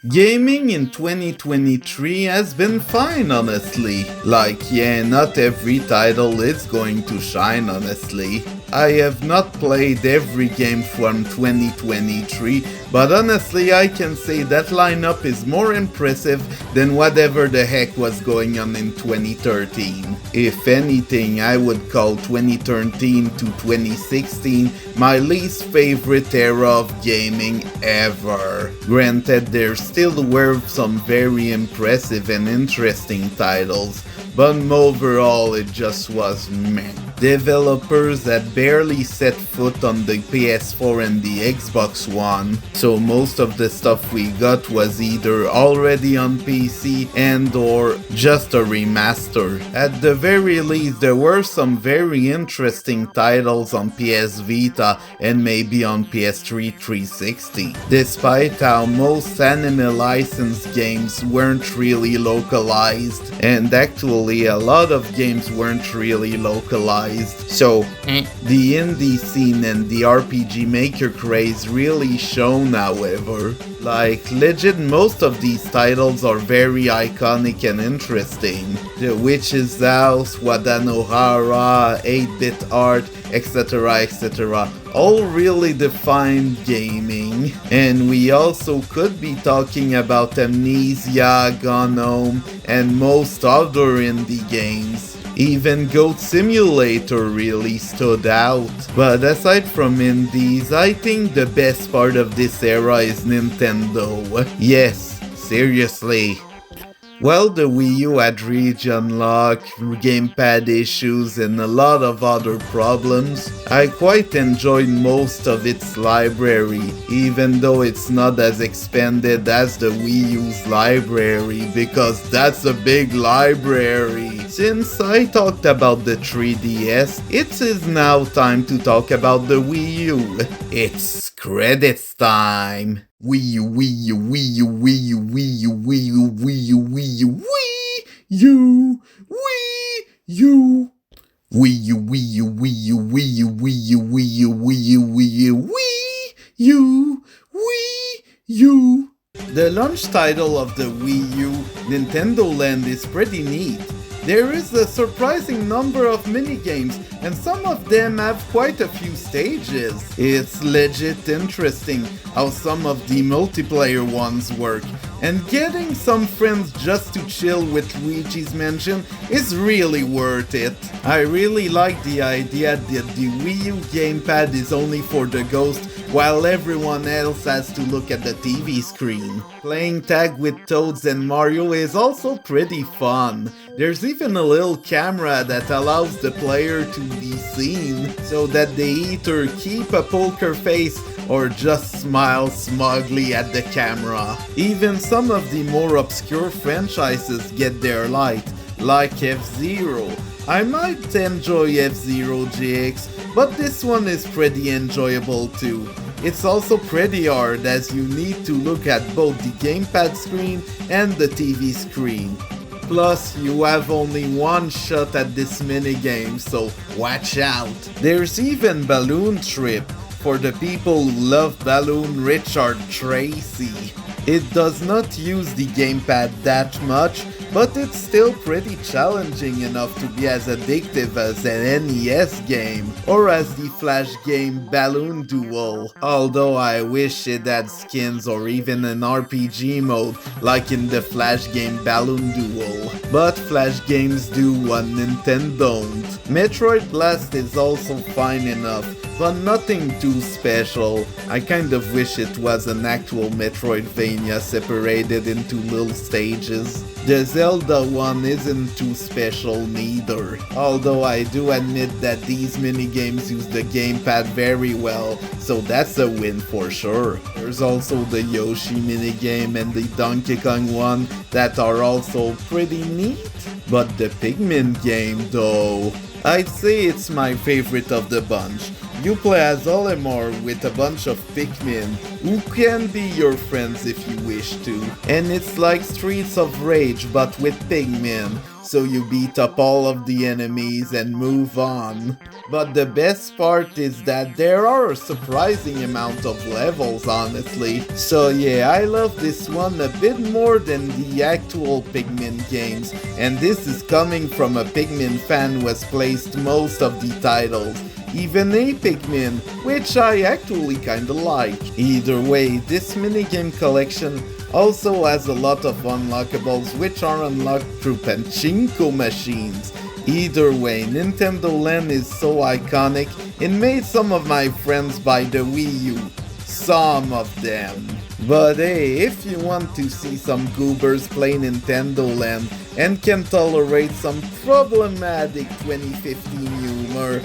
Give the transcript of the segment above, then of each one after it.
Gaming in 2023 has been fine, honestly. Like, yeah, not every title is going to shine, honestly. I have not played every game from 2023, but honestly I can say that lineup is more impressive than whatever the heck was going on in 2013. If anything, I would call 2013 to 2016 my least favorite era of gaming ever. Granted, there still were some very impressive and interesting titles, but overall it just was meh. Developers had barely set foot on the PS4 and the Xbox One, so most of the stuff we got was either already on PC and or just a remaster. At the very least, there were some very interesting titles on PS Vita and maybe on PS3 360, despite how most anime licensed games weren't really localized, and actually a lot of games weren't really localized. So, the indie scene and the RPG Maker craze really shone, however. Like, legit, most of these titles are very iconic and interesting. The Witch's House, Wadanohara, 8-bit art, etc, etc, all really defined gaming. And we also could be talking about Amnesia, Gone Home, and most other indie games. Even Goat Simulator really stood out. But aside from indies, I think the best part of this era is Nintendo. Yes, seriously. While the Wii U had region lock, gamepad issues, and a lot of other problems, I quite enjoyed most of its library, even though it's not as expanded as the Wii U's library, because that's a big library. Since I talked about the 3DS, it is now time to talk about the Wii U. It's credits time! Wii U, Wii U, Wii U, Wii U, Wii U, Wii U, Wii U, Wii U, Wii U, Wii U. Wii U, Wii U, Wii U, Wii U, Wii U, Wii U, Wii U, Wii U, Wii U, Wii U. The launch title of the Wii U, Nintendo Land, is pretty neat. There is a surprising number of minigames, and some of them have quite a few stages. It's legit interesting how some of the multiplayer ones work, and getting some friends just to chill with Luigi's Mansion is really worth it. I really like the idea that the Wii U gamepad is only for the ghost, while everyone else has to look at the TV screen. Playing tag with Toads and Mario is also pretty fun. There's even a little camera that allows the player to be seen, so that they either keep a poker face or just smile smugly at the camera. Even some of the more obscure franchises get their light, like F-Zero. I might enjoy F-Zero GX, but this one is pretty enjoyable too. It's also pretty hard, as you need to look at both the gamepad screen and the TV screen. Plus, you have only one shot at this minigame, so watch out. There's even Balloon Trip, for the people who love Balloon Richard Tracy. It does not use the gamepad that much, but it's still pretty challenging enough to be as addictive as an NES game, or as the Flash game Balloon Duel, although I wish it had skins or even an RPG mode like in the Flash game Balloon Duel. But Flash games do what Nintendo don't. Metroid Blast is also fine enough, but nothing too special. I kind of wish it was an actual Metroidvania separated into little stages. The Zelda one isn't too special neither, although I do admit that these minigames use the gamepad very well, so that's a win for sure. There's also the Yoshi minigame and the Donkey Kong one that are also pretty neat, but the Pikmin game though, I'd say it's my favorite of the bunch. You play as Olimar with a bunch of Pikmin, who can be your friends if you wish to. And it's like Streets of Rage but with Pikmin, so you beat up all of the enemies and move on. But the best part is that there are a surprising amount of levels, honestly. So yeah, I love this one a bit more than the actual Pikmin games, and this is coming from a Pikmin fan who has placed most of the titles. Even a Pikmin, which I actually kinda like. Either way, this minigame collection also has a lot of unlockables which are unlocked through pachinko machines. Either way, Nintendo Land is so iconic, it made some of my friends buy the Wii U. Some of them. But hey, if you want to see some goobers play Nintendo Land and can tolerate some problematic 2015 humor,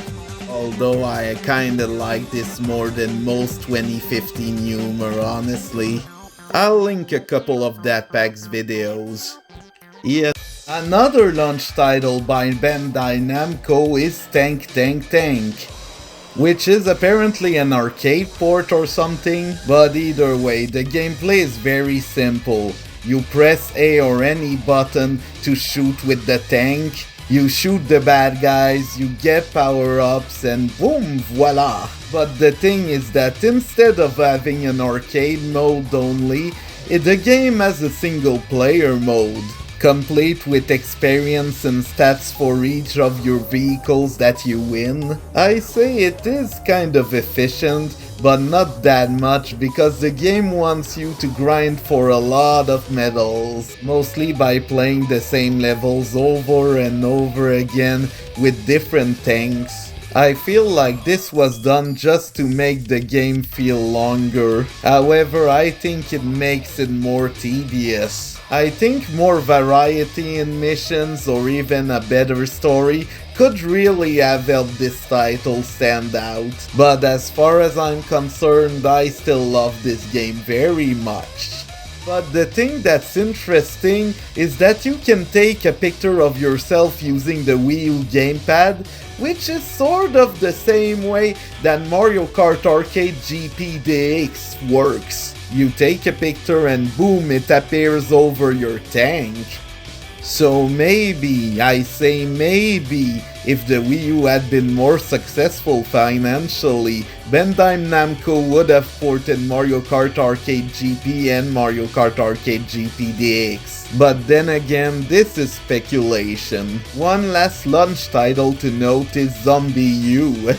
although I kinda like this more than most 2015 humor, honestly. I'll link a couple of Datpags videos. Yes, another launch title by Bandai Namco is Tank Tank Tank, which is apparently an arcade port or something, but either way, the gameplay is very simple. You press A or any button to shoot with the tank, you shoot the bad guys, you get power-ups, and boom, voila! But the thing is that instead of having an arcade mode only, the game has a single-player mode, complete with experience and stats for each of your vehicles that you win. I say it is kind of efficient, but not that much because the game wants you to grind for a lot of medals, mostly by playing the same levels over and over again with different tanks. I feel like this was done just to make the game feel longer. However, I think it makes it more tedious. I think more variety in missions or even a better story could really have helped this title stand out. But as far as I'm concerned, I still love this game very much. But the thing that's interesting is that you can take a picture of yourself using the Wii U gamepad, which is sort of the same way that Mario Kart Arcade GP DX works. You take a picture and boom, it appears over your tank. So maybe, I say maybe, if the Wii U had been more successful financially, Bandai Namco would have ported Mario Kart Arcade GP and Mario Kart Arcade GP DX. But then again, this is speculation. One last launch title to note is Zombie U.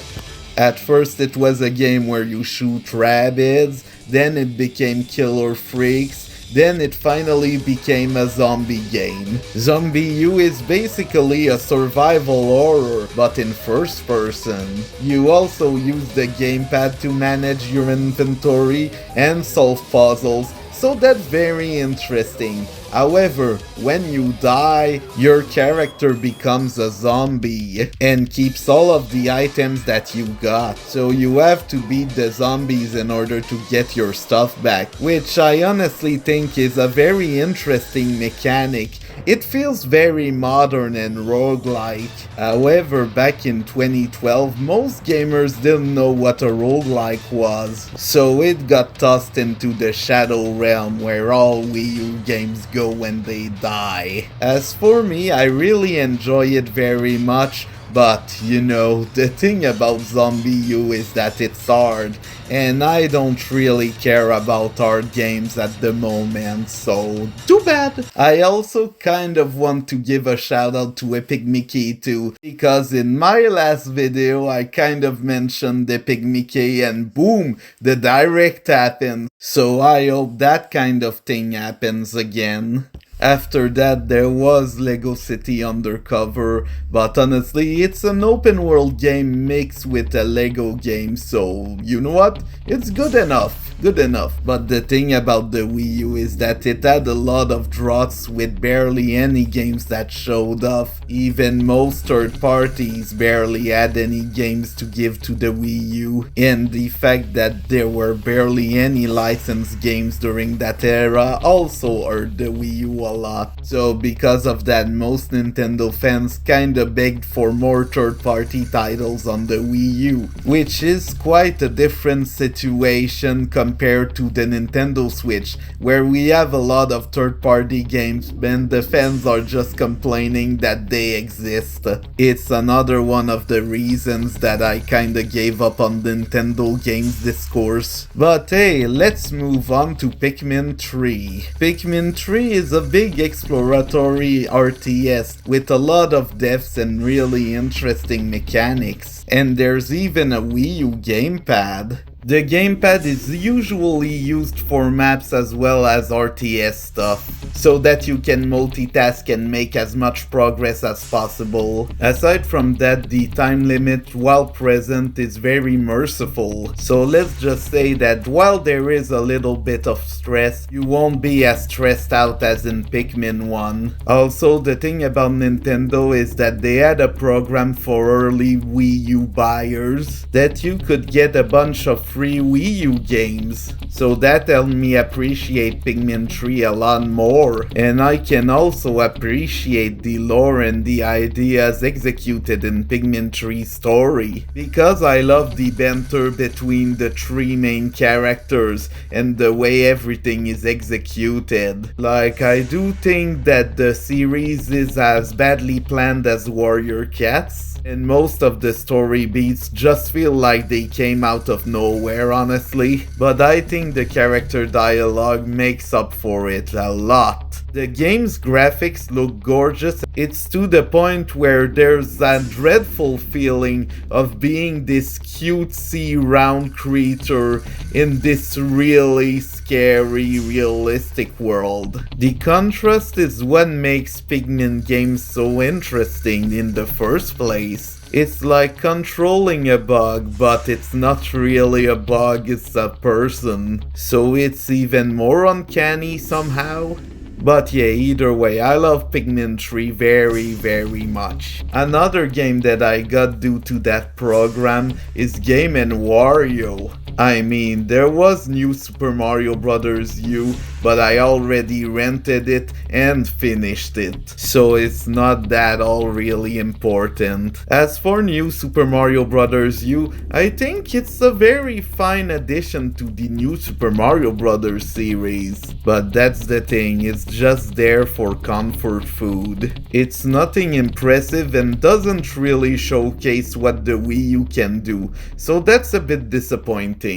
At first it was a game where you shoot rabbits, then it became Killer Freaks, then it finally became a zombie game. Zombie U is basically a survival horror, but in first person. You also use the gamepad to manage your inventory and solve puzzles, so that's very interesting. However, when you die, your character becomes a zombie and keeps all of the items that you got. So you have to beat the zombies in order to get your stuff back, which I honestly think is a very interesting mechanic. It feels very modern and roguelike. However, back in 2012, most gamers didn't know what a roguelike was, so it got tossed into the shadow realm where all Wii U games go when they die. As for me, I really enjoy it very much, but you know, the thing about Zombie U is that it's hard, and I don't really care about hard games at the moment, so too bad. I also kind of want to give a shout out to Epic Mickey too, because in my last video I kind of mentioned Epic Mickey and boom, the direct happened. So I hope that kind of thing happens again. After that there was Lego City Undercover, but honestly it's an open world game mixed with a Lego game, so you know what? It's good enough. But the thing about the Wii U is that it had a lot of drops with barely any games that showed off. Even most third parties barely had any games to give to the Wii U. And the fact that there were barely any licensed games during that era also hurt the Wii U a lot. So because of that, most Nintendo fans kinda begged for more third-party titles on the Wii U, which is quite a different situation compared to the Nintendo Switch, where we have a lot of third-party games and the fans are just complaining that they exist. It's another one of the reasons that I kinda gave up on Nintendo games discourse. But hey, let's move on to Pikmin 3. Pikmin 3 is a big exploratory RTS with a lot of depths and really interesting mechanics. And there's even a Wii U gamepad. The gamepad is usually used for maps as well as RTS stuff, so that you can multitask and make as much progress as possible. Aside from that, the time limit while present is very merciful, so let's just say that while there is a little bit of stress, you won't be as stressed out as in Pikmin 1. Also, the thing about Nintendo is that they had a program for early Wii U buyers that you could get a bunch of free Wii U games, so that helped me appreciate Pikmin 3 a lot more, and I can also appreciate the lore and the ideas executed in Pikmin 3's story, because I love the banter between the three main characters and the way everything is executed. Like, I do think that the series is as badly planned as Warrior Cats, and most of the story beats just feel like they came out of nowhere, honestly, but I think the character dialogue makes up for it a lot. The game's graphics look gorgeous. It's to the point where there's a dreadful feeling of being this cutesy round creature in this really scary, realistic world. The contrast is what makes Pikmin games so interesting in the first place. It's like controlling a bug, but it's not really a bug, it's a person. So it's even more uncanny somehow. But yeah, either way, I love Pikmin 3 very, very much. Another game that I got due to that program is Game & Wario. I mean, there was New Super Mario Bros. U, but I already rented it and finished it, so it's not that all really important. As for New Super Mario Bros. U, I think it's a very fine addition to the New Super Mario Bros. Series, but that's the thing, it's just there for comfort food. It's nothing impressive and doesn't really showcase what the Wii U can do, so that's a bit disappointing.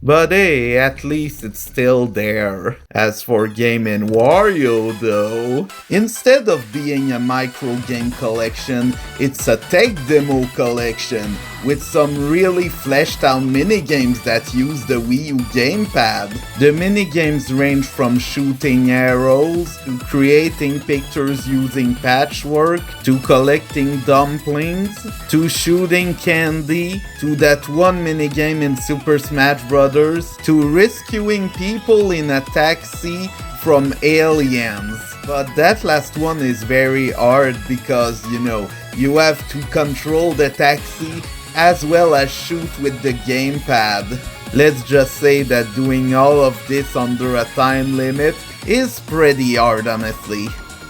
But hey, at least it's still there. As for Game & Wario though, instead of being a micro game collection, it's a tech demo collection with some really fleshed out minigames that use the Wii U gamepad. The minigames range from shooting arrows, to creating pictures using patchwork, to collecting dumplings, to shooting candy, to that one minigame in Super Smash Bros., to rescuing people in a taxi from aliens. But that last one is very hard because, you have to control the taxi as well as shoot with the gamepad. Let's just say that doing all of this under a time limit is pretty hard, honestly.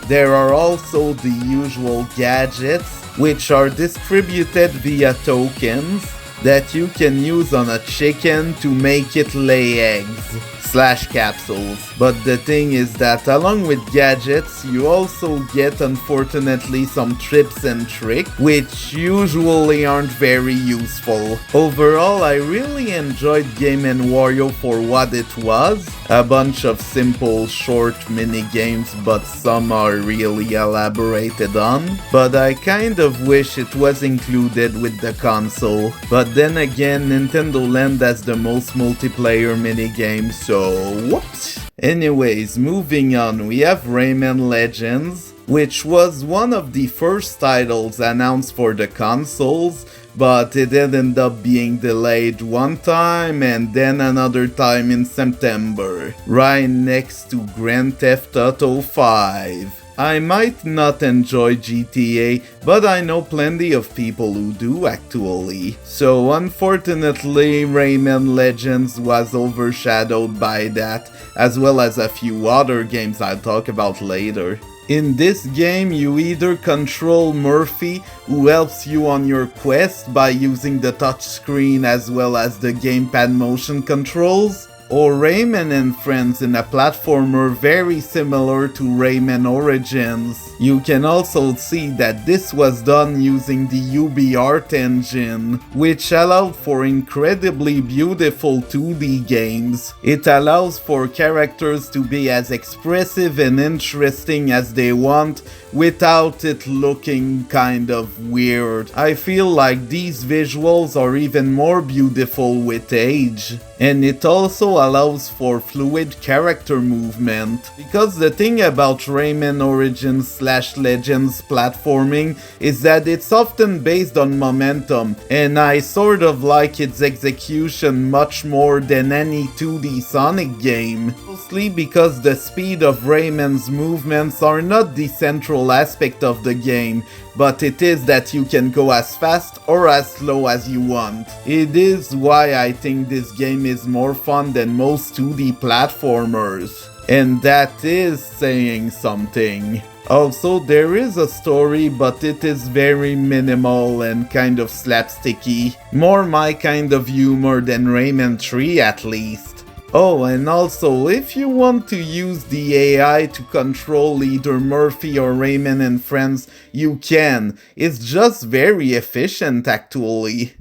There are also the usual gadgets, which are distributed via tokens that you can use on a chicken to make it lay eggs / capsules. But the thing is that along with gadgets, you also get unfortunately some tips and tricks, which usually aren't very useful. Overall, I really enjoyed Game & Wario for what it was. A bunch of simple short mini games, but some are really elaborated on. But I kind of wish it was included with the console. But then again, Nintendo Land has the most multiplayer minigames, so whoops. Anyways, moving on, we have Rayman Legends, which was one of the first titles announced for the consoles, but it ended up being delayed one time and then another time in September, right next to Grand Theft Auto 5. I might not enjoy GTA, but I know plenty of people who do actually. So unfortunately, Rayman Legends was overshadowed by that, as well as a few other games I'll talk about later. In this game, you either control Murphy, who helps you on your quest by using the touchscreen as well as the gamepad motion controls, or Rayman and Friends in a platformer very similar to Rayman Origins. You can also see that this was done using the UbiArt engine, which allowed for incredibly beautiful 2D games. It allows for characters to be as expressive and interesting as they want without it looking kind of weird. I feel like these visuals are even more beautiful with age. And it also allows for fluid character movement. Because the thing about Rayman Origins / Legends platforming is that it's often based on momentum, and I sort of like its execution much more than any 2D Sonic game. Mostly because the speed of Rayman's movements are not the central aspect of the game, but it is that you can go as fast or as slow as you want. It is why I think this game is more fun than most 2D platformers. And that is saying something. Also, there is a story, but it is very minimal and kind of slapsticky. More my kind of humor than Rayman 3 at least. Oh, and also, if you want to use the AI to control either Murphy or Rayman and Friends, you can. It's just very efficient actually.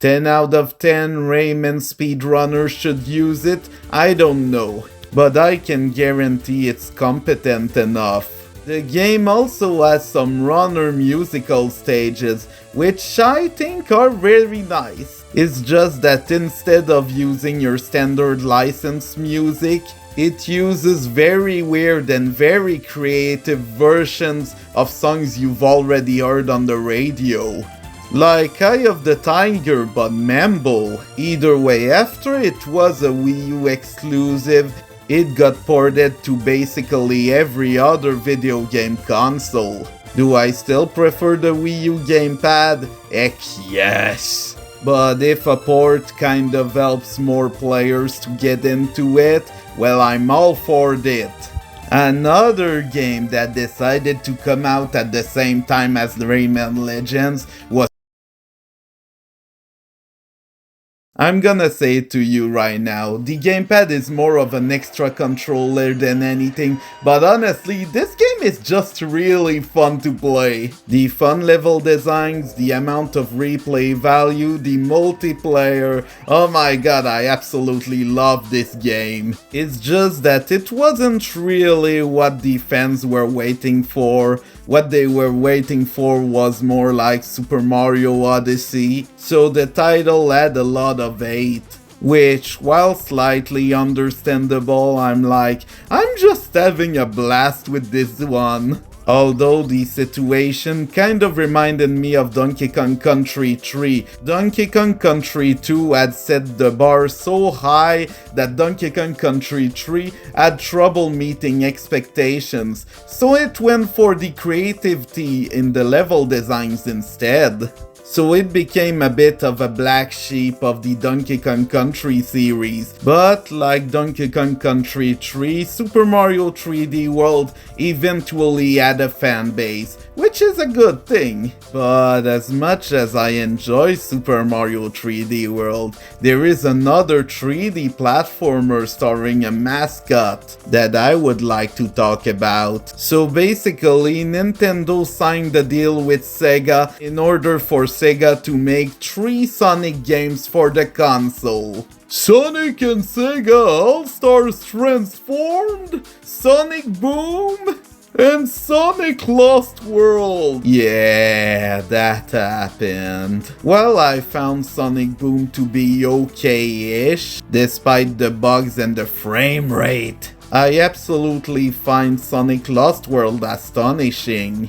10 out of 10 Rayman speedrunners should use it? I don't know, but I can guarantee it's competent enough. The game also has some runner musical stages, which I think are very nice. It's just that instead of using your standard licensed music, it uses very weird and very creative versions of songs you've already heard on the radio. Like Eye of the Tiger but Mambo. Either way, after it was a Wii U exclusive, it got ported to basically every other video game console. Do I still prefer the Wii U gamepad? Heck yes! But if a port kind of helps more players to get into it, well, I'm all for it. Another game that decided to come out at the same time as Rayman Legends was... I'm gonna say it to you right now, the gamepad is more of an extra controller than anything, but honestly, this game is just really fun to play. The fun level designs, the amount of replay value, the multiplayer, oh my god, I absolutely love this game. It's just that it wasn't really what the fans were waiting for. What they were waiting for was more like Super Mario Odyssey, so the title had a lot of hate. Which, while slightly understandable, I'm just having a blast with this one. Although the situation kind of reminded me of Donkey Kong Country 3. Donkey Kong Country 2 had set the bar so high that Donkey Kong Country 3 had trouble meeting expectations, so it went for the creativity in the level designs instead. So it became a bit of a black sheep of the Donkey Kong Country series. But like Donkey Kong Country 3, Super Mario 3D World eventually had a fan base, which is a good thing. But as much as I enjoy Super Mario 3D World, there is another 3D platformer starring a mascot that I would like to talk about. So basically, Nintendo signed a deal with Sega in order for Sega to make 3 Sonic games for the console. Sonic and Sega All-Stars Transformed, Sonic Boom, and Sonic Lost World. Yeah, that happened. Well, I found Sonic Boom to be okay-ish, despite the bugs and the frame rate. I absolutely find Sonic Lost World astonishing.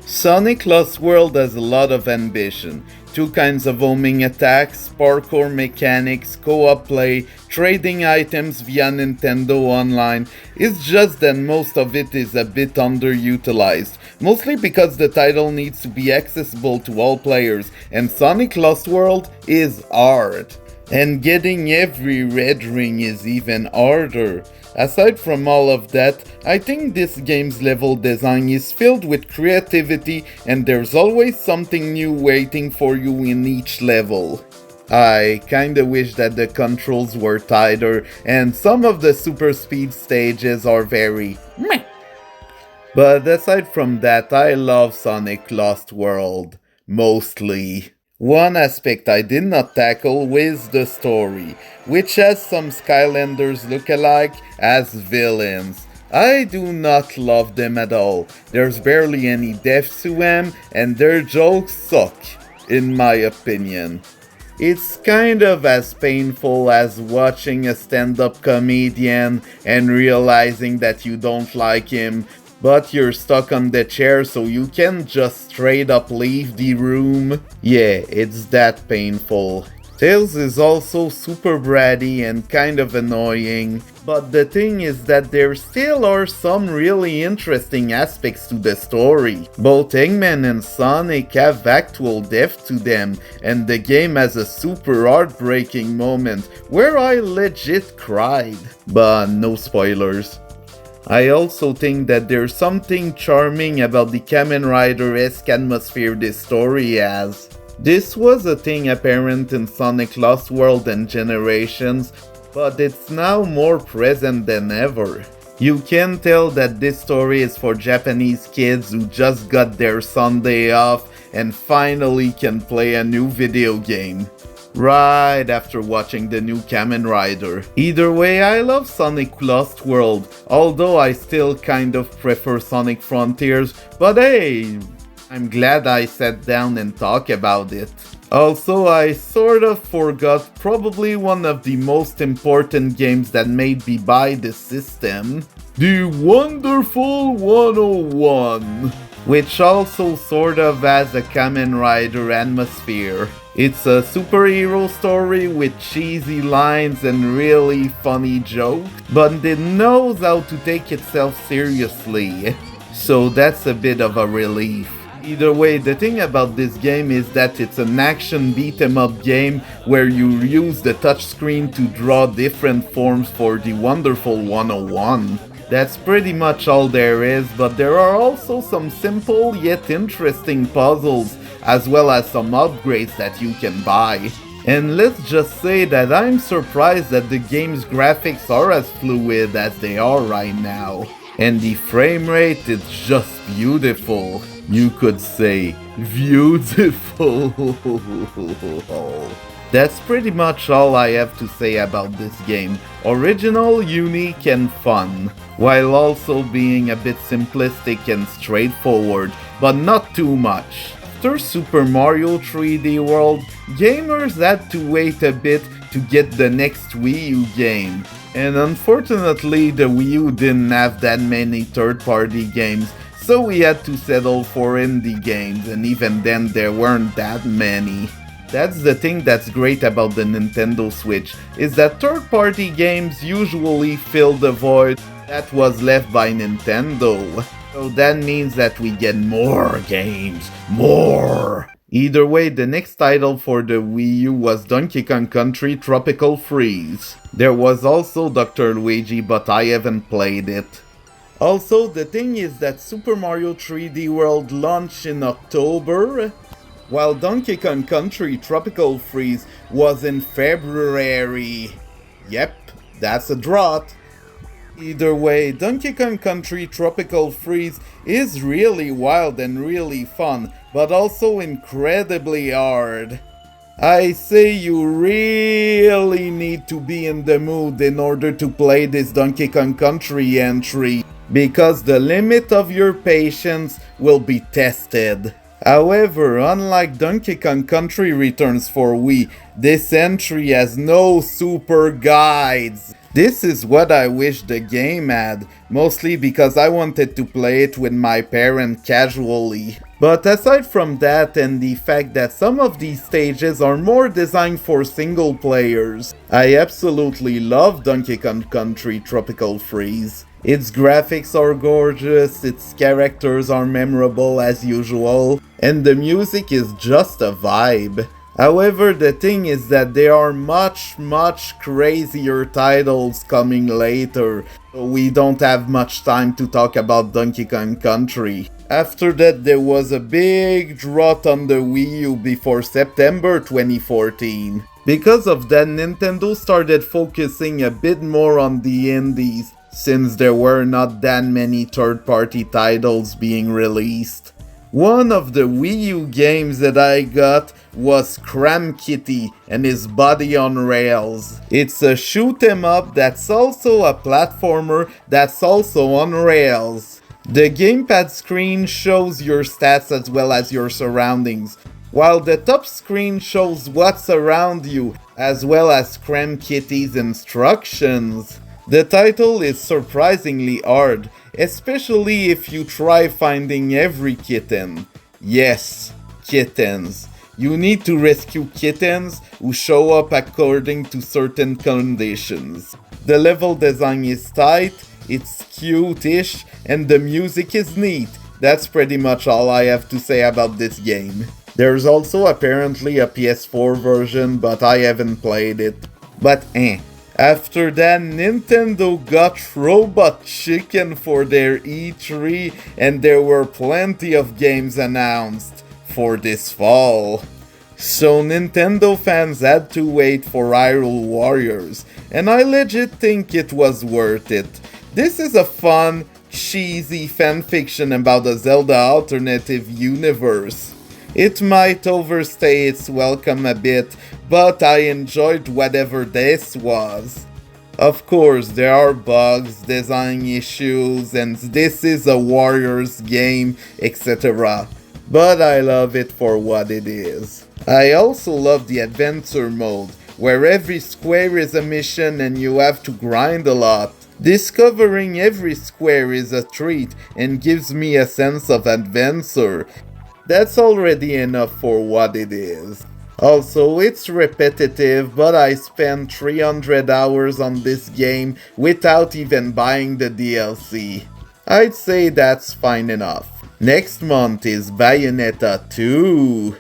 Sonic Lost World has a lot of ambition. 2 kinds of homing attacks, parkour mechanics, co-op play, trading items via Nintendo Online. It's just that most of it is a bit underutilized, mostly because the title needs to be accessible to all players, and Sonic Lost World is hard. And getting every red ring is even harder. Aside from all of that, I think this game's level design is filled with creativity and there's always something new waiting for you in each level. I kinda wish that the controls were tighter and some of the super speed stages are very meh. But aside from that, I love Sonic Lost World. Mostly. One aspect I did not tackle is the story, which has some Skylanders look-alike as villains. I do not love them at all. There's barely any depth to them, and their jokes suck, in my opinion. It's kind of as painful as watching a stand-up comedian and realizing that you don't like him, but you're stuck on the chair so you can't just straight up leave the room. Yeah, it's that painful. Tails is also super bratty and kind of annoying, but the thing is that there still are some really interesting aspects to the story. Both Eggman and Sonic have actual depth to them, and the game has a super heartbreaking moment where I legit cried. But no spoilers. I also think that there's something charming about the Kamen Rider-esque atmosphere this story has. This was a thing apparent in Sonic Lost World and Generations, but it's now more present than ever. You can tell that this story is for Japanese kids who just got their Sunday off and finally can play a new video game. Right after watching the new Kamen Rider. Either way, I love Sonic Lost World, although I still kind of prefer Sonic Frontiers, but hey, I'm glad I sat down and talked about it. Also, I sort of forgot probably one of the most important games that made me buy the system, the Wonderful 101, which also sort of has a Kamen Rider atmosphere. It's a superhero story with cheesy lines and really funny jokes, but it knows how to take itself seriously, so that's a bit of a relief. Either way, the thing about this game is that it's an action beat-em-up game where you use the touchscreen to draw different forms for the Wonderful 101. That's pretty much all there is, but there are also some simple yet interesting puzzles, as well as some upgrades that you can buy. And let's just say that I'm surprised that the game's graphics are as fluid as they are right now. And the frame rate is just beautiful. You could say, beautiful. That's pretty much all I have to say about this game. Original, unique and fun, while also being a bit simplistic and straightforward, but not too much. After Super Mario 3D World, gamers had to wait a bit to get the next Wii U game. And unfortunately, the Wii U didn't have that many third-party games, so we had to settle for indie games, and even then there weren't that many. That's the thing that's great about the Nintendo Switch, is that third-party games usually fill the void that was left by Nintendo. So that means that we get more games. More! Either way, the next title for the Wii U was Donkey Kong Country Tropical Freeze. There was also Dr. Luigi, but I haven't played it. Also, the thing is that Super Mario 3D World launched in October, while Donkey Kong Country Tropical Freeze was in February. Yep, that's a drought. Either way, Donkey Kong Country Tropical Freeze is really wild and really fun, but also incredibly hard. I say you really need to be in the mood in order to play this Donkey Kong Country entry, because the limit of your patience will be tested. However, unlike Donkey Kong Country Returns for Wii, this entry has no super guides. This is what I wish the game had, mostly because I wanted to play it with my parent casually. But aside from that and the fact that some of these stages are more designed for single players, I absolutely love Donkey Kong Country Tropical Freeze. Its graphics are gorgeous, its characters are memorable as usual, and the music is just a vibe. However, the thing is that there are much crazier titles coming later, so we don't have much time to talk about Donkey Kong Country. After that, there was a big drought on the Wii U before September 2014. Because of that, Nintendo started focusing a bit more on the indies, since there were not that many third-party titles being released. One of the Wii U games that I got was Cram Kitty and his Body on Rails. It's a shoot 'em up that's also a platformer that's also on rails. The gamepad screen shows your stats as well as your surroundings, while the top screen shows what's around you as well as Cram Kitty's instructions. The title is surprisingly hard, especially if you try finding every kitten. Yes, kittens. You need to rescue kittens who show up according to certain conditions. The level design is tight, it's cute-ish, and the music is neat. That's pretty much all I have to say about this game. There's also apparently a PS4 version, but I haven't played it. But After that, Nintendo got Robot Chicken for their E3, and there were plenty of games announced for this fall. So Nintendo fans had to wait for Hyrule Warriors, and I legit think it was worth it. This is a fun, cheesy fanfiction about a Zelda alternative universe. It might overstay its welcome a bit, but I enjoyed whatever this was. Of course, there are bugs, design issues, and this is a Warriors game, etc. But I love it for what it is. I also love the adventure mode, where every square is a mission and you have to grind a lot. Discovering every square is a treat and gives me a sense of adventure. That's already enough for what it is. Also, it's repetitive, but I spent 300 hours on this game without even buying the DLC. I'd say that's fine enough. Next month is Bayonetta 2.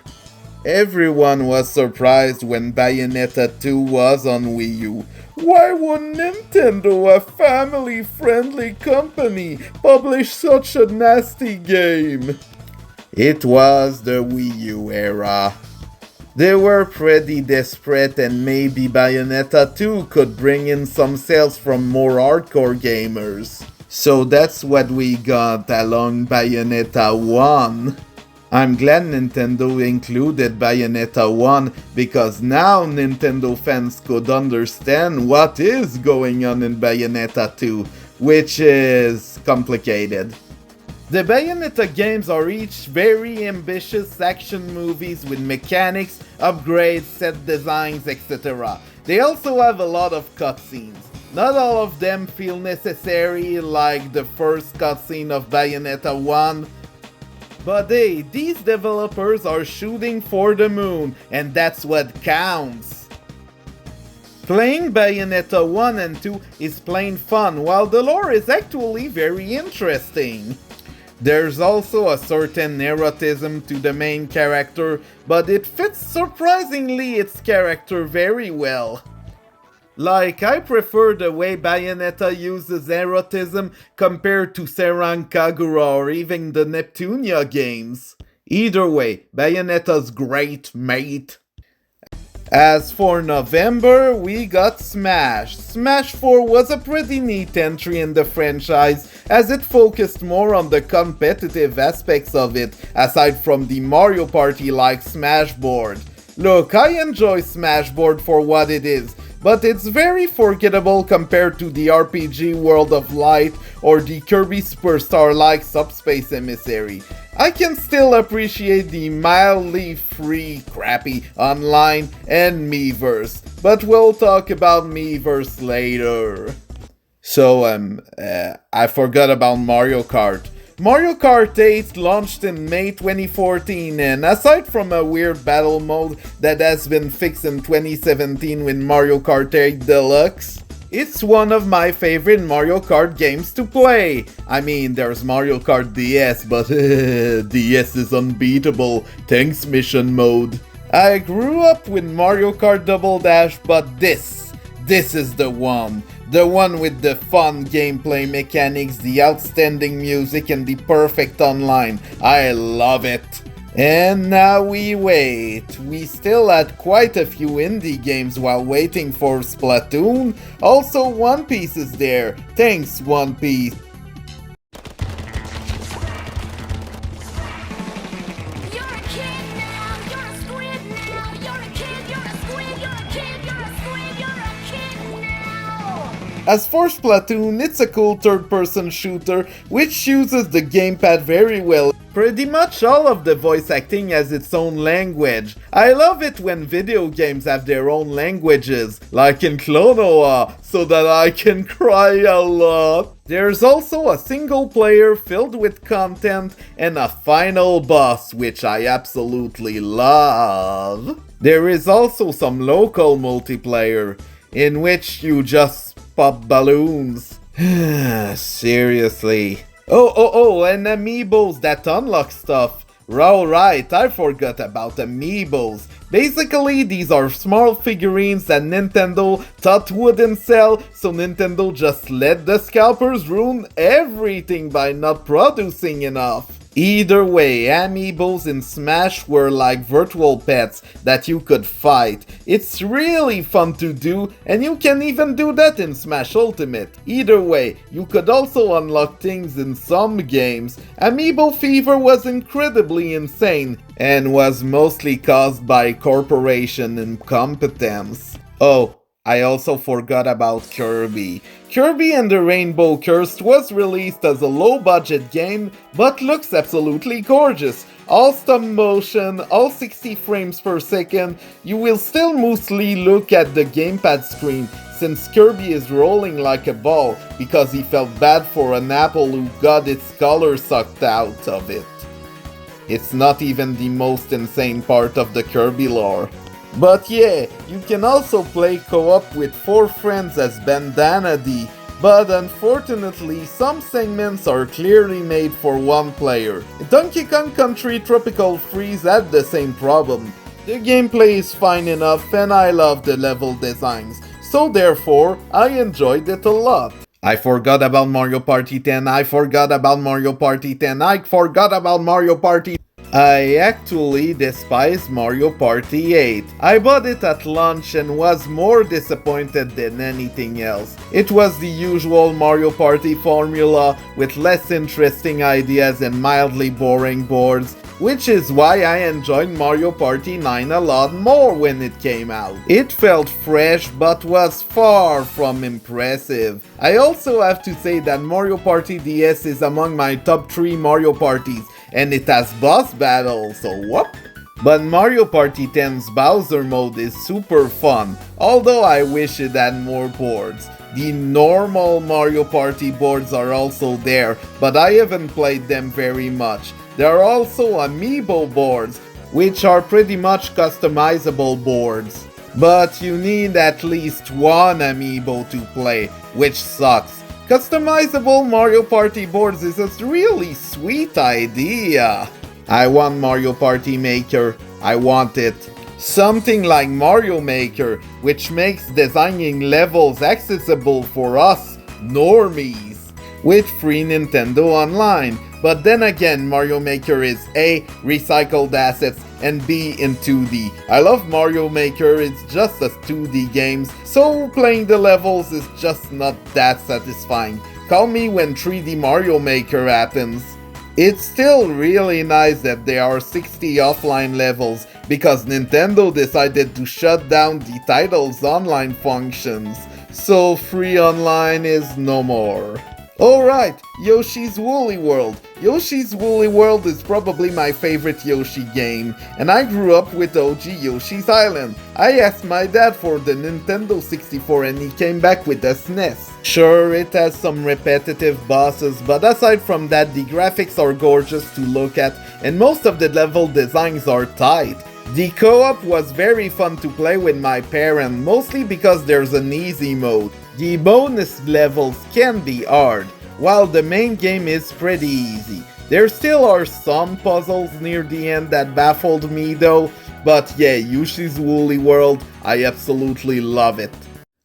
Everyone was surprised when Bayonetta 2 was on Wii U. Why would Nintendo, a family-friendly company, publish such a nasty game? It was the Wii U era. They were pretty desperate, and maybe Bayonetta 2 could bring in some sales from more hardcore gamers. So that's what we got along Bayonetta 1. I'm glad Nintendo included Bayonetta 1 because now Nintendo fans could understand what is going on in Bayonetta 2, which is complicated. The Bayonetta games are each very ambitious action movies with mechanics, upgrades, set designs, etc. They also have a lot of cutscenes. Not all of them feel necessary like the first cutscene of Bayonetta 1, but hey, these developers are shooting for the moon, and that's what counts. Playing Bayonetta 1 and 2 is plain fun, while the lore is actually very interesting. There's also a certain neuroticism to the main character, but it fits surprisingly its character very well. Like, I prefer the way Bayonetta uses erotism compared to Serang Kagura or even the Neptunia games. Either way, Bayonetta's great, mate. As for November, we got Smash. Smash 4 was a pretty neat entry in the franchise, as it focused more on the competitive aspects of it, aside from the Mario Party-like Smashboard. Look, I enjoy Smashboard for what it is, but it's very forgettable compared to the RPG World of Light or the Kirby Superstar-like Subspace Emissary. I can still appreciate the mildly free, crappy online and Miiverse, but we'll talk about Miiverse later. So, I forgot about Mario Kart. Mario Kart 8 launched in May 2014, and aside from a weird battle mode that has been fixed in 2017 with Mario Kart 8 Deluxe, it's one of my favorite Mario Kart games to play. I mean, there's Mario Kart DS, but DS is unbeatable, thanks mission mode. I grew up with Mario Kart Double Dash, but this is the one. The one with the fun gameplay mechanics, the outstanding music, and the perfect online. I love it. And now we wait. We still had quite a few indie games while waiting for Splatoon. Also, One Piece is there. Thanks, One Piece. As for Splatoon, it's a cool third-person shooter which uses the gamepad very well. Pretty much all of the voice acting has its own language. I love it when video games have their own languages, like in Klonoa, so that I can cry a lot. There's also a single player filled with content and a final boss, which I absolutely love. There is also some local multiplayer, in which you just pop balloons. Seriously. Oh, and Amiibos that unlock stuff. Right, I forgot about Amiibos. Basically, these are small figurines that Nintendo thought wouldn't sell, so Nintendo just let the scalpers ruin everything by not producing enough. Either way, Amiibos in Smash were like virtual pets that you could fight. It's really fun to do, and you can even do that in Smash Ultimate. Either way, you could also unlock things in some games. Amiibo fever was incredibly insane, and was mostly caused by corporation incompetence. Oh, I also forgot about Kirby. Kirby and the Rainbow Curse was released as a low-budget game, but looks absolutely gorgeous. All stop motion, all 60 frames per second, you will still mostly look at the gamepad screen, since Kirby is rolling like a ball, because he felt bad for an apple who got its color sucked out of it. It's not even the most insane part of the Kirby lore. But yeah, you can also play co-op with 4 friends as Bandana D, but unfortunately some segments are clearly made for 1 player. Donkey Kong Country Tropical Freeze had the same problem. The gameplay is fine enough and I love the level designs, so therefore I enjoyed it a lot. I forgot about Mario Party 10, I forgot about Mario Party 10, I forgot about Mario Party. I actually despise Mario Party 8. I bought it at launch and was more disappointed than anything else. It was the usual Mario Party formula with less interesting ideas and mildly boring boards, which is why I enjoyed Mario Party 9 a lot more when it came out. It felt fresh but was far from impressive. I also have to say that Mario Party DS is among my top 3 Mario Parties, and it has boss battles, so whoop! But Mario Party 10's Bowser mode is super fun, although I wish it had more boards. The normal Mario Party boards are also there, but I haven't played them very much. There are also Amiibo boards, which are pretty much customizable boards. But you need at least 1 Amiibo to play, which sucks. Customizable Mario Party boards is a really sweet idea. I want Mario Party Maker. I want it. Something like Mario Maker, which makes designing levels accessible for us normies, with free Nintendo Online. But then again, Mario Maker is A, recycled assets, and B, in 2D. I love Mario Maker, it's just a 2D game, so playing the levels is just not that satisfying. Call me when 3D Mario Maker happens. It's still really nice that there are 60 offline levels, because Nintendo decided to shut down the title's online functions, so free online is no more. Alright, Yoshi's Woolly World. Yoshi's Woolly World is probably my favorite Yoshi game, and I grew up with OG Yoshi's Island. I asked my dad for the Nintendo 64 and he came back with a SNES. Sure, it has some repetitive bosses, but aside from that, the graphics are gorgeous to look at, and most of the level designs are tight. The co-op was very fun to play with my parents, mostly because there's an easy mode. The bonus levels can be hard, while the main game is pretty easy. There still are some puzzles near the end that baffled me though, but yeah, Yoshi's Woolly World, I absolutely love it.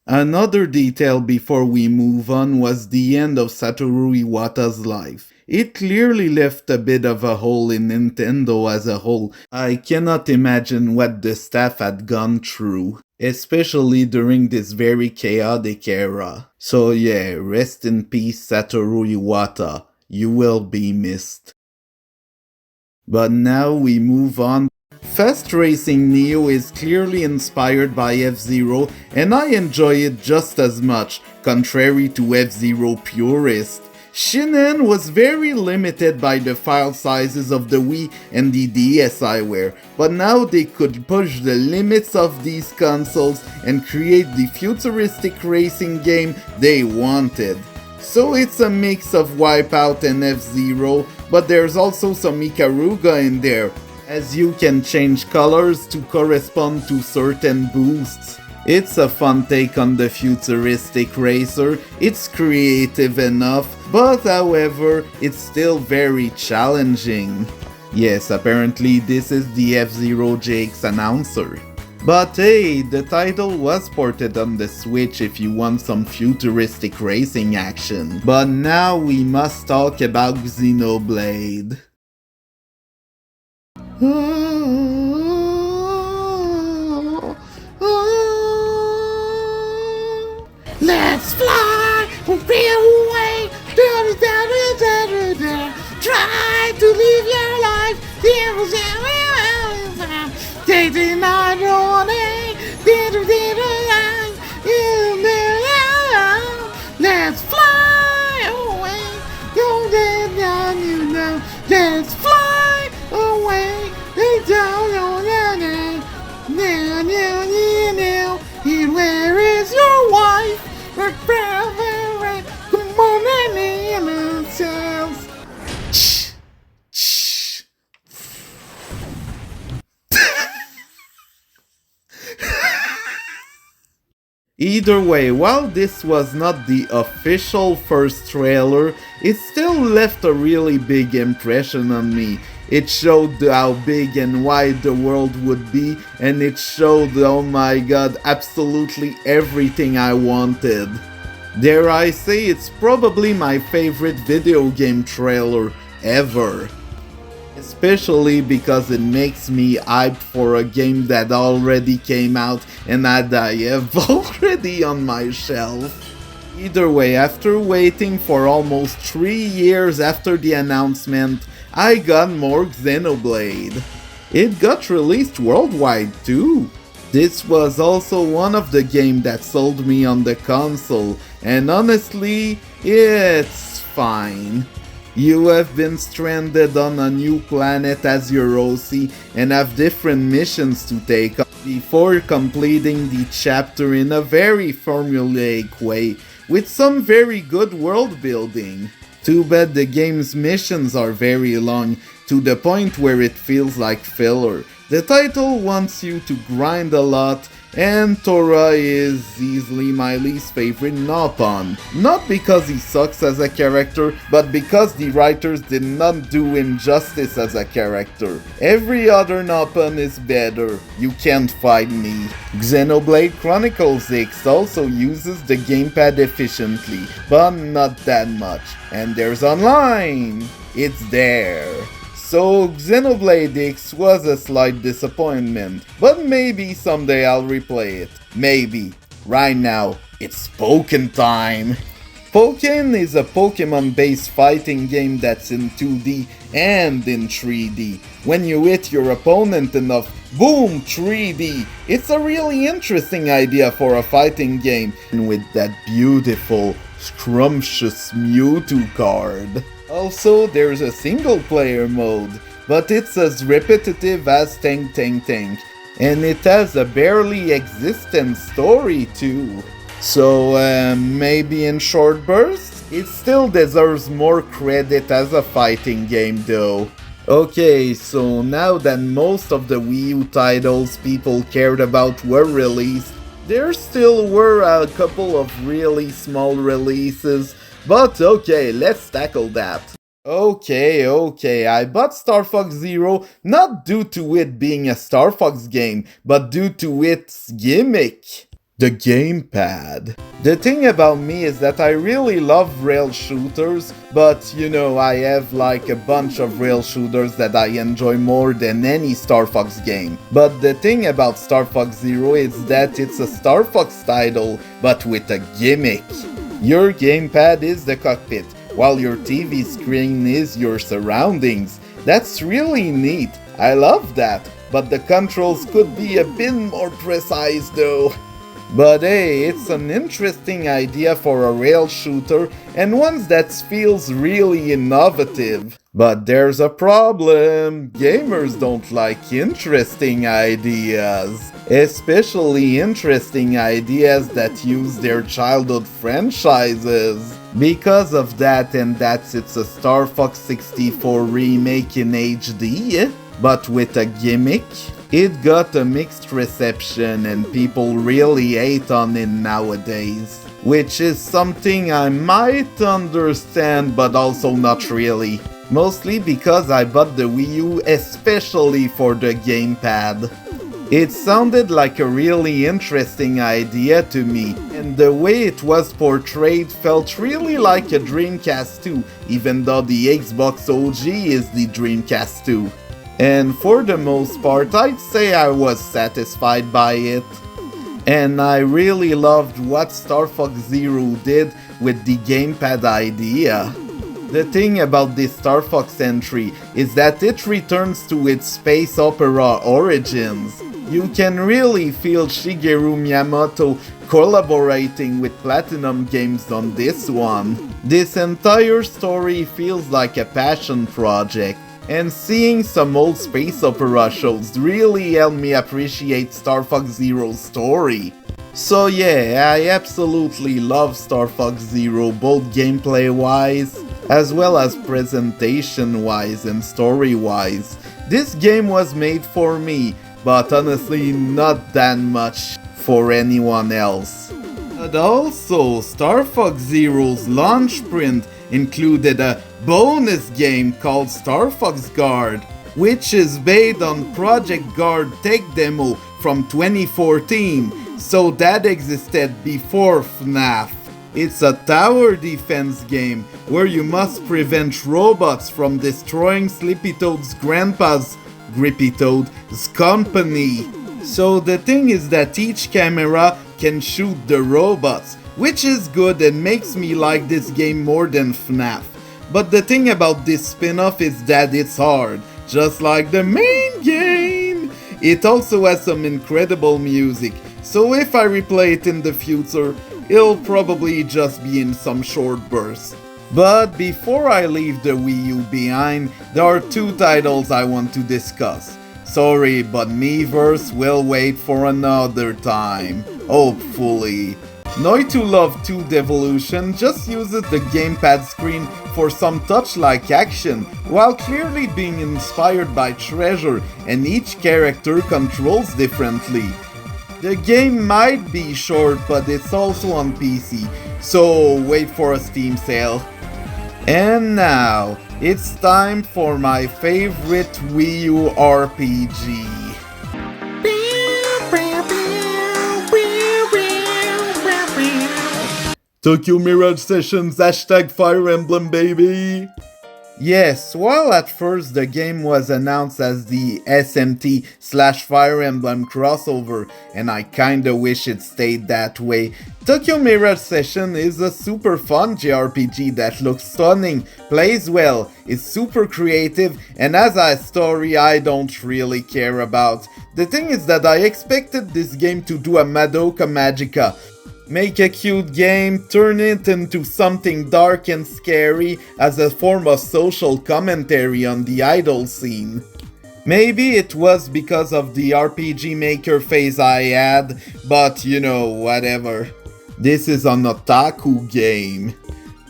Another detail before we move on was the end of Satoru Iwata's life. It clearly left a bit of a hole in Nintendo as a whole. I cannot imagine what the staff had gone through, especially during this very chaotic era. So yeah, rest in peace Satoru Iwata, you will be missed. But now we move on. Fast Racing Neo is clearly inspired by F-Zero, and I enjoy it just as much, contrary to F-Zero purists. Shinen was very limited by the file sizes of the Wii and the DSiWare, but now they could push the limits of these consoles and create the futuristic racing game they wanted. So it's a mix of Wipeout and F-Zero, but there's also some Ikaruga in there, as you can change colors to correspond to certain boosts. It's a fun take on the futuristic racer, it's creative enough, but however, it's still very challenging. Yes, apparently this is the F-Zero JX announcer. But hey, the title was ported on the Switch if you want some futuristic racing action. But now we must talk about Xenoblade. Let's fly away, try to live your life, they did not want let's fly away, let's fly away, they don't know now, and where is your wife? Come on and name ourselves. Either way, while this was not the official first trailer, it still left a really big impression on me. It showed how big and wide the world would be, and it showed, oh my god, absolutely everything I wanted. Dare I say, it's probably my favorite video game trailer ever. Especially because it makes me hyped for a game that already came out and that I have already on my shelf. Either way, after waiting for almost 3 years after the announcement, I got more Xenoblade. It got released worldwide too. This was also one of the games that sold me on the console, and honestly, it's fine. You have been stranded on a new planet as your OC and have different missions to take on before completing the chapter in a very formulaic way, with some very good world building. Too bad the game's missions are very long, to the point where it feels like filler. The title wants you to grind a lot, and Tora is easily my least favorite Nopon. Not because he sucks as a character, but because the writers did not do him justice as a character. Every other Nopon is better, you can't fight me. Xenoblade Chronicles X also uses the gamepad efficiently, but not that much. And there's online! It's there. So Xenoblade X was a slight disappointment, but maybe someday I'll replay it. Maybe. Right now, it's Pokkén time! Pokkén is a Pokemon-based fighting game that's in 2D and in 3D. When you hit your opponent enough, boom, 3D! It's a really interesting idea for a fighting game, with that beautiful, scrumptious Mewtwo card. Also, there's a single-player mode, but it's as repetitive as Tank Tank Tank, and it has a barely existent story too. So, maybe in short bursts? It still deserves more credit as a fighting game though. Okay, so now that most of the Wii U titles people cared about were released, there still were a couple of really small releases, but okay, let's tackle that. Okay, I bought Star Fox Zero not due to it being a Star Fox game, but due to its gimmick. The gamepad. The thing about me is that I really love rail shooters, but you know, I have like a bunch of rail shooters that I enjoy more than any Star Fox game. But the thing about Star Fox Zero is that it's a Star Fox title, but with a gimmick. Your gamepad is the cockpit, while your TV screen is your surroundings. That's really neat, I love that, but the controls could be a bit more precise though. But hey, it's an interesting idea for a rail shooter, and one that feels really innovative. But there's a problem. Gamers don't like interesting ideas. Especially interesting ideas that use their childhood franchises. Because of that, and that's it's a Star Fox 64 remake in HD, but with a gimmick. It got a mixed reception and people really hate on it nowadays, which is something I might understand but also not really. Mostly because I bought the Wii U especially for the gamepad. It sounded like a really interesting idea to me, and the way it was portrayed felt really like a Dreamcast 2, even though the Xbox OG is the Dreamcast 2. And for the most part, I'd say I was satisfied by it. And I really loved what Star Fox Zero did with the gamepad idea. The thing about this Star Fox entry is that it returns to its space opera origins. You can really feel Shigeru Miyamoto collaborating with Platinum Games on this one. This entire story feels like a passion project. And seeing some old space opera shows really helped me appreciate Star Fox Zero's story. So yeah, I absolutely love Star Fox Zero both gameplay wise, as well as presentation wise and story wise. This game was made for me, but honestly not that much for anyone else. But also, Star Fox Zero's launch print included a bonus game called Star Fox Guard, which is based on Project Guard tech demo from 2014, so that existed before FNAF. It's a tower defense game where you must prevent robots from destroying Sleepy Toad's grandpa's, Grippy Toad's company. So the thing is that each camera can shoot the robots, which is good and makes me like this game more than FNAF. But the thing about this spin-off is that it's hard, just like the main game. It also has some incredible music, so if I replay it in the future, it'll probably just be in some short bursts. But before I leave the Wii U behind, there are two titles I want to discuss. Sorry, but Miiverse will wait for another time, hopefully. Noi2 Love 2 Devolution just uses the gamepad screen for some touch-like action, while clearly being inspired by Treasure, and each character controls differently. The game might be short, but it's also on PC, so wait for a Steam sale. And now, it's time for my favorite Wii U RPG. Tokyo Mirage Sessions #Fire Emblem baby! Yes, while at first the game was announced as the SMT/Fire Emblem crossover, and I kinda wish it stayed that way, Tokyo Mirage Sessions is a super fun JRPG that looks stunning, plays well, is super creative, and has a story I don't really care about. The thing is that I expected this game to do a Madoka Magica. Make a cute game, turn it into something dark and scary as a form of social commentary on the idol scene. Maybe it was because of the RPG Maker phase I had, but you know, whatever. This is an otaku game.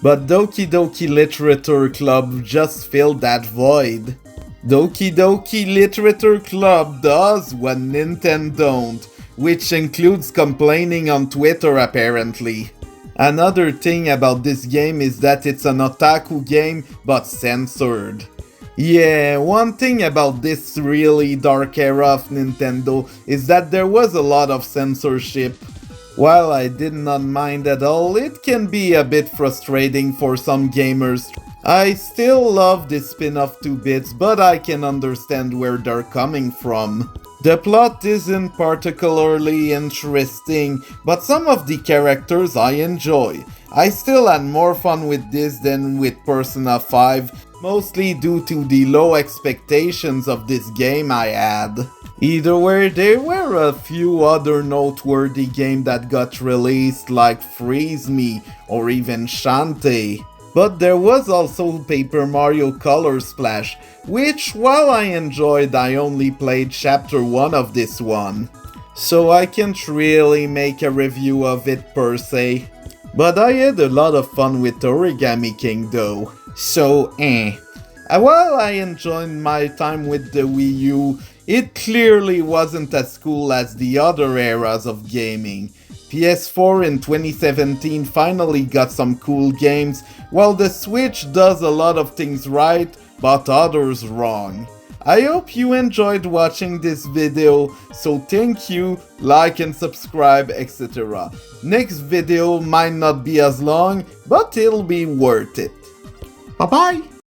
But Doki Doki Literature Club just filled that void. Doki Doki Literature Club does what Nintendo don't, which includes complaining on Twitter apparently. Another thing about this game is that it's an otaku game, but censored. Yeah, one thing about this really dark era of Nintendo is that there was a lot of censorship. While I did not mind at all, it can be a bit frustrating for some gamers. I still love this spin-off 2-bits, but I can understand where they're coming from. The plot isn't particularly interesting, but some of the characters I enjoy. I still had more fun with this than with Persona 5, mostly due to the low expectations of this game I had. Either way, there were a few other noteworthy games that got released like Freeze Me or even Shantae. But there was also Paper Mario Color Splash, which while I enjoyed, I only played chapter 1 of this one. So I can't really make a review of it per se. But I had a lot of fun with Origami King though. So while I enjoyed my time with the Wii U, it clearly wasn't as cool as the other eras of gaming. PS4 in 2017 finally got some cool games, while the Switch does a lot of things right, but others wrong. I hope you enjoyed watching this video, so thank you, like and subscribe, etc. Next video might not be as long, but it'll be worth it. Bye bye.